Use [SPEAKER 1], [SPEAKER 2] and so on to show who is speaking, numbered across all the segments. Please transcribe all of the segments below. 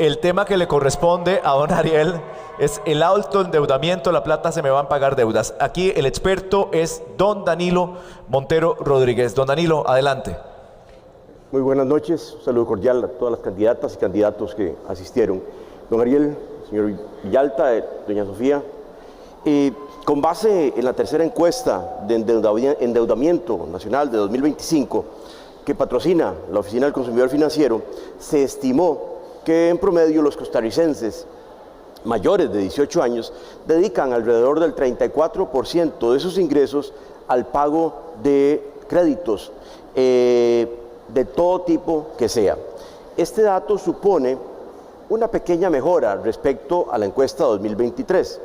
[SPEAKER 1] El tema que le corresponde a don Ariel es el alto endeudamiento, la plata se me van a pagar deudas. Aquí el experto es don Danilo Montero Rodríguez. Don Danilo, adelante.
[SPEAKER 2] Muy buenas noches, un saludo cordial a todas las candidatas y candidatos que asistieron. Don Ariel, señor Villalta, doña Sofía, con base en la tercera encuesta de endeudamiento nacional de 2025 que patrocina la Oficina del Consumidor Financiero, se estimó que en promedio los costarricenses mayores de 18 años dedican alrededor del 34% de sus ingresos al pago de créditos de todo tipo que sea. Este dato supone una pequeña mejora respecto a la encuesta 2023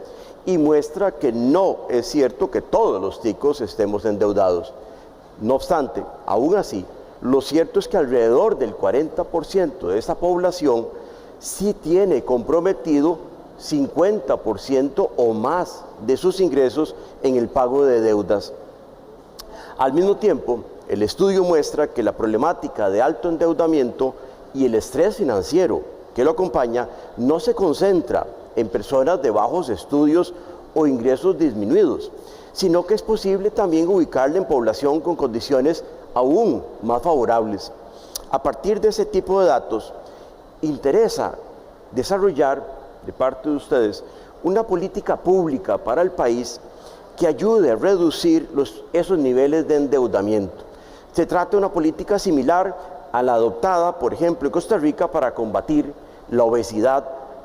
[SPEAKER 2] y muestra que no es cierto que todos los ticos estemos endeudados. No obstante, aún así, lo cierto es que alrededor del 40% de esta población sí tiene comprometido 50% o más de sus ingresos en el pago de deudas. Al mismo tiempo, el estudio muestra que la problemática de alto endeudamiento y el estrés financiero que lo acompaña no se concentra en personas de bajos estudios o ingresos disminuidos, sino que es posible también ubicarla en población con condiciones aún más favorables. A partir de ese tipo de datos, interesa desarrollar de parte de ustedes una política pública para el país que ayude a reducir esos niveles de endeudamiento. Se trata de una política similar a la adoptada, por ejemplo, en Costa Rica para combatir la obesidad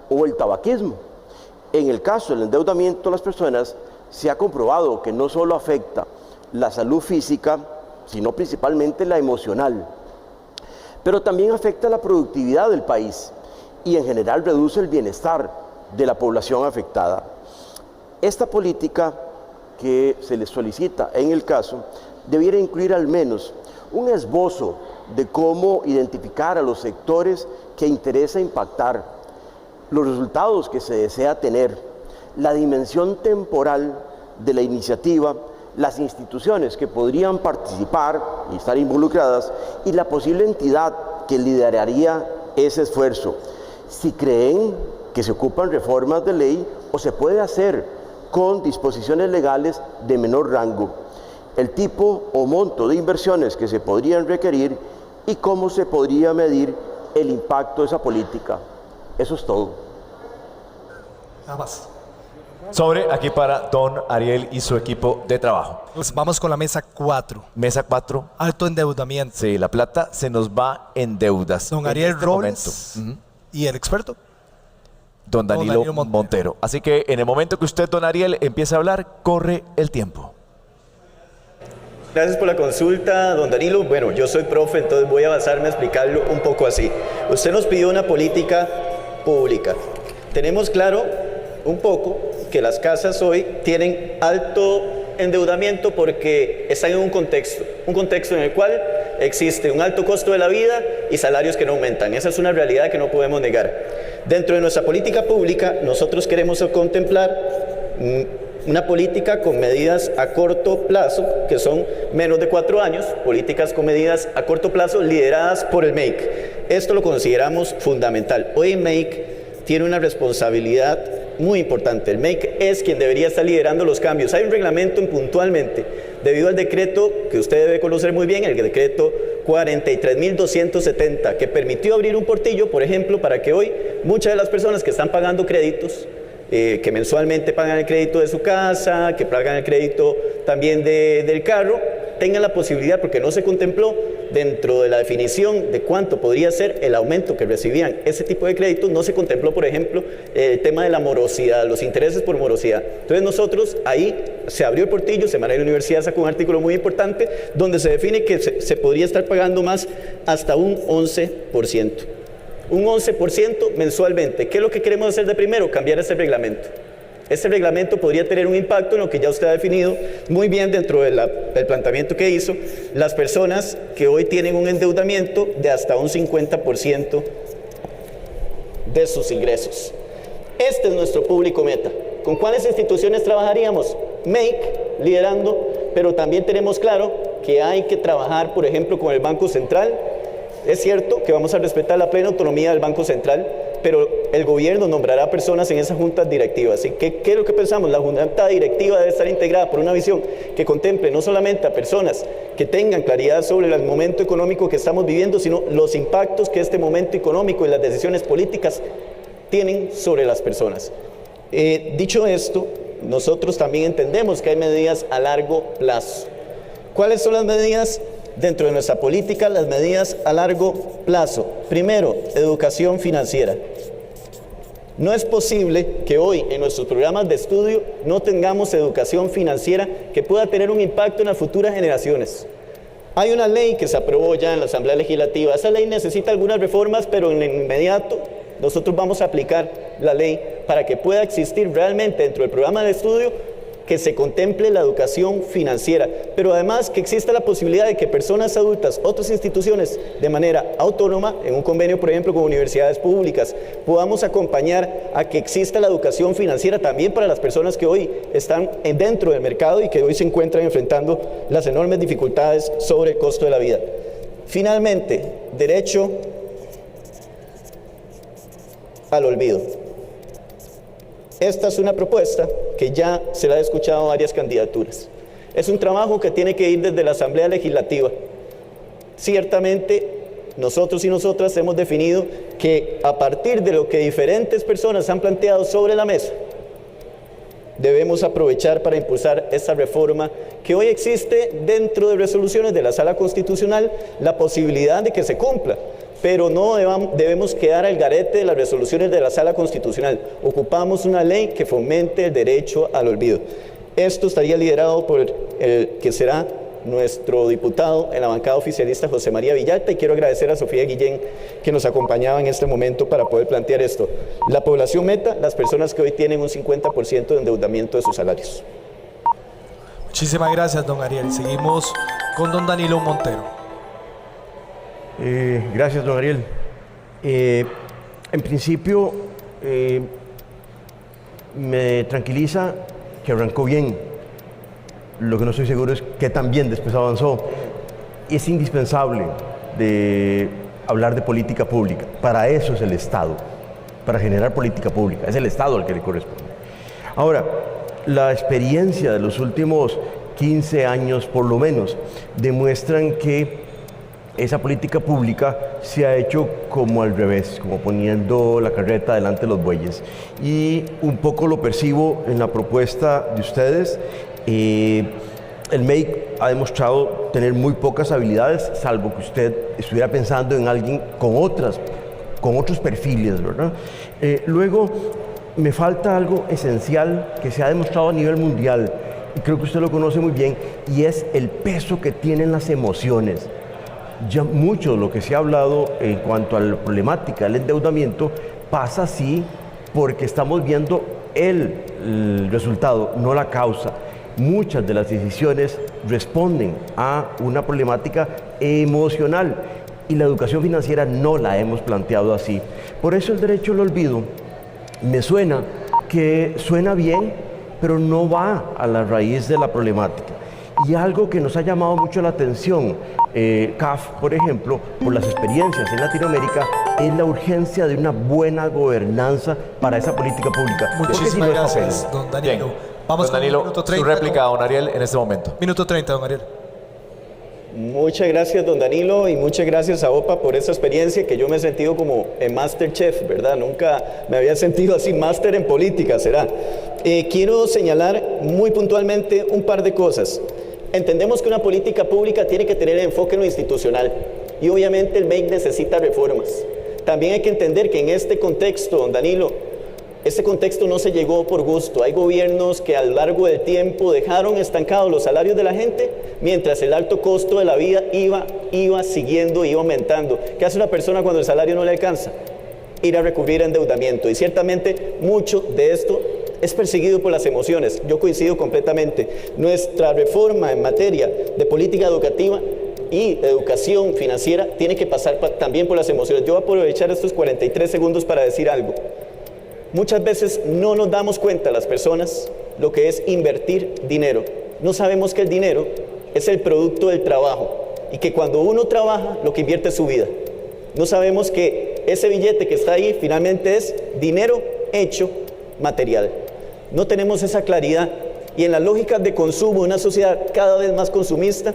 [SPEAKER 2] o el tabaquismo. En el caso del endeudamiento de las personas, se ha comprobado que no solo afecta la salud física, sino principalmente la emocional, pero también afecta la productividad del país y en general reduce el bienestar de la población afectada. Esta política que se les solicita en el caso debiera incluir al menos un esbozo de cómo identificar a los sectores que interesa impactar, los resultados que se desea tener, la dimensión temporal de la iniciativa, las instituciones que podrían participar y estar involucradas y la posible entidad que lideraría ese esfuerzo. Si creen que se ocupan reformas de ley o se puede hacer con disposiciones legales de menor rango, el tipo o monto de inversiones que se podrían requerir y cómo se podría medir el impacto de esa política. Eso es todo.
[SPEAKER 3] Nada más.
[SPEAKER 1] Sobre aquí para don Ariel y su equipo de trabajo.
[SPEAKER 3] Pues vamos con la mesa 4.
[SPEAKER 1] Mesa 4.
[SPEAKER 3] Alto endeudamiento.
[SPEAKER 1] Sí, la plata se nos va en deudas.
[SPEAKER 3] Don Ariel Robles y el experto.
[SPEAKER 1] Don Danilo Montero. Así que en el momento que usted, don Ariel, empiece a hablar, corre el tiempo.
[SPEAKER 4] Gracias por la consulta, don Danilo. Bueno, yo soy profe, entonces voy a basarme a explicarlo un poco así. Usted nos pidió una política pública. Tenemos claro un poco que las casas hoy tienen alto endeudamiento porque están en un contexto en el cual existe un alto costo de la vida y salarios que no aumentan. Esa es una realidad que no podemos negar. Dentro de nuestra política pública, nosotros queremos contemplar una política con medidas a corto plazo, que son menos de 4 años, políticas con medidas a corto plazo lideradas por el MEIC. Esto lo consideramos fundamental. Hoy el MEIC tiene una responsabilidad muy importante. El MEIC es quien debería estar liderando los cambios. Hay un reglamento puntualmente, debido al decreto que usted debe conocer muy bien, el decreto 43.270, que permitió abrir un portillo, por ejemplo, para que hoy muchas de las personas que están pagando créditos, que mensualmente pagan el crédito de su casa, que pagan el crédito también del carro, tengan la posibilidad, porque no se contempló dentro de la definición de cuánto podría ser el aumento que recibían ese tipo de créditos, no se contempló, por ejemplo, el tema de la morosidad, los intereses por morosidad. Entonces nosotros ahí se abrió el portillo, Semana de la Universidad sacó un artículo muy importante donde se define que se podría estar pagando más hasta un 11%. Un 11% mensualmente. ¿Qué es lo que queremos hacer de primero? Cambiar ese reglamento. Este reglamento podría tener un impacto en lo que ya usted ha definido muy bien dentro del planteamiento que hizo, las personas que hoy tienen un endeudamiento de hasta un 50% de sus ingresos. Este es nuestro público meta. ¿Con cuáles instituciones trabajaríamos? MEIC liderando, pero también tenemos claro que hay que trabajar, por ejemplo, con el Banco Central. Es cierto que vamos a respetar la plena autonomía del Banco Central, pero el gobierno nombrará personas en esas juntas directivas. ¿Y qué es lo que pensamos? La junta directiva debe estar integrada por una visión que contemple no solamente a personas que tengan claridad sobre el momento económico que estamos viviendo, sino los impactos que este momento económico y las decisiones políticas tienen sobre las personas. Dicho esto, nosotros también entendemos que hay medidas a largo plazo. ¿Cuáles son las medidas dentro de nuestra política? Las medidas a largo plazo. Primero, educación financiera. No es posible que hoy en nuestros programas de estudio no tengamos educación financiera que pueda tener un impacto en las futuras generaciones. Hay una ley que se aprobó ya en la Asamblea Legislativa. Esa ley necesita algunas reformas, pero en el inmediato nosotros vamos a aplicar la ley para que pueda existir realmente dentro del programa de estudio que se contemple la educación financiera, pero además que exista la posibilidad de que personas adultas, otras instituciones, de manera autónoma, en un convenio, por ejemplo, con universidades públicas, podamos acompañar a que exista la educación financiera también para las personas que hoy están dentro del mercado y que hoy se encuentran enfrentando las enormes dificultades sobre el costo de la vida. Finalmente, derecho al olvido. Esta es una propuesta que ya se la ha escuchado a varias candidaturas. Es un trabajo que tiene que ir desde la Asamblea Legislativa. Ciertamente, nosotros y nosotras hemos definido que a partir de lo que diferentes personas han planteado sobre la mesa, debemos aprovechar para impulsar esta reforma que hoy existe dentro de resoluciones de la Sala Constitucional, la posibilidad de que se cumpla. Pero no debemos quedar al garete de las resoluciones de la Sala Constitucional. Ocupamos una ley que fomente el derecho al olvido. Esto estaría liderado por el que será nuestro diputado en la bancada oficialista, José María Villalta, y quiero agradecer a Sofía Guillén que nos acompañaba en este momento para poder plantear esto. La población meta, las personas que hoy tienen un 50% de endeudamiento de sus salarios.
[SPEAKER 3] Muchísimas gracias, don Ariel. Seguimos con don Danilo Montero.
[SPEAKER 2] Gracias, don Ariel. En principio, me tranquiliza que arrancó bien. Lo que no estoy seguro es que también después avanzó. Es indispensable de hablar de política pública. Para eso es el Estado, para generar política pública. Es el Estado al que le corresponde. Ahora, la experiencia de los últimos 15 años, por lo menos, demuestran que esa política pública se ha hecho como al revés, como poniendo la carreta delante de los bueyes. Y un poco lo percibo en la propuesta de ustedes. El MEIC ha demostrado tener muy pocas habilidades, salvo que usted estuviera pensando en alguien con otros perfiles, ¿verdad? Luego, me falta algo esencial que se ha demostrado a nivel mundial, y creo que usted lo conoce muy bien, y es el peso que tienen las emociones. Ya mucho de lo que se ha hablado en cuanto a la problemática del endeudamiento pasa así porque estamos viendo el resultado, no la causa. Muchas de las decisiones responden a una problemática emocional y la educación financiera no la hemos planteado así. Por eso el derecho al olvido me suena bien, pero no va a la raíz de la problemática. Y algo que nos ha llamado mucho la atención, CAF, por ejemplo, por las experiencias en Latinoamérica, es la urgencia de una buena gobernanza para esa política pública.
[SPEAKER 3] Muchísimas gracias, don Danilo.
[SPEAKER 1] Bien.
[SPEAKER 3] Vamos
[SPEAKER 1] Don
[SPEAKER 3] con
[SPEAKER 1] Danilo,
[SPEAKER 3] minuto 30.
[SPEAKER 1] su réplica, don Ariel, en este momento.
[SPEAKER 3] Minuto 30, don Ariel.
[SPEAKER 4] Muchas gracias, don Danilo, y muchas gracias a OPA por esa experiencia que yo me he sentido como en Masterchef, ¿verdad? Nunca me había sentido así, máster en política, será. Quiero señalar muy puntualmente un par de cosas. Entendemos que una política pública tiene que tener enfoque en lo institucional y obviamente el MEIC necesita reformas. También hay que entender que en este contexto, don Danilo, este contexto no se llegó por gusto. Hay gobiernos que a lo largo del tiempo dejaron estancados los salarios de la gente mientras el alto costo de la vida iba aumentando. ¿Qué hace una persona cuando el salario no le alcanza? Ir a recurrir a endeudamiento. Y ciertamente mucho de esto es perseguido por las emociones. Yo coincido completamente. Nuestra reforma en materia de política educativa y educación financiera tiene que pasar también por las emociones. Yo voy a aprovechar estos 43 segundos para decir algo. Muchas veces no nos damos cuenta las personas lo que es invertir dinero. No sabemos que el dinero es el producto del trabajo y que cuando uno trabaja lo que invierte es su vida. No sabemos que ese billete que está ahí finalmente es dinero hecho material. No tenemos esa claridad y en las lógicas de consumo, una sociedad cada vez más consumista,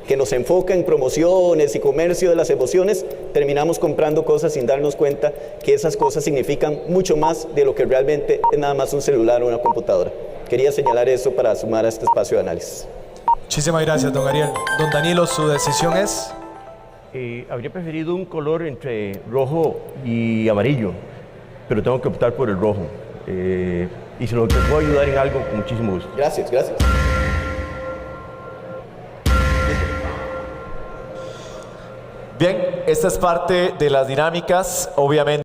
[SPEAKER 4] que nos enfoca en promociones y comercio de las emociones, terminamos comprando cosas sin darnos cuenta que esas cosas significan mucho más de lo que realmente es nada más un celular o una computadora. Quería señalar eso para sumar a este espacio de análisis.
[SPEAKER 3] Muchísimas gracias, don Ariel. Don Danilo, su decisión es...
[SPEAKER 5] Habría preferido un color entre rojo y amarillo, pero tengo que optar por el rojo. Y si lo que puedo ayudar en algo, con muchísimo gusto.
[SPEAKER 4] Gracias, gracias.
[SPEAKER 1] Bien, esta es parte de las dinámicas, obviamente.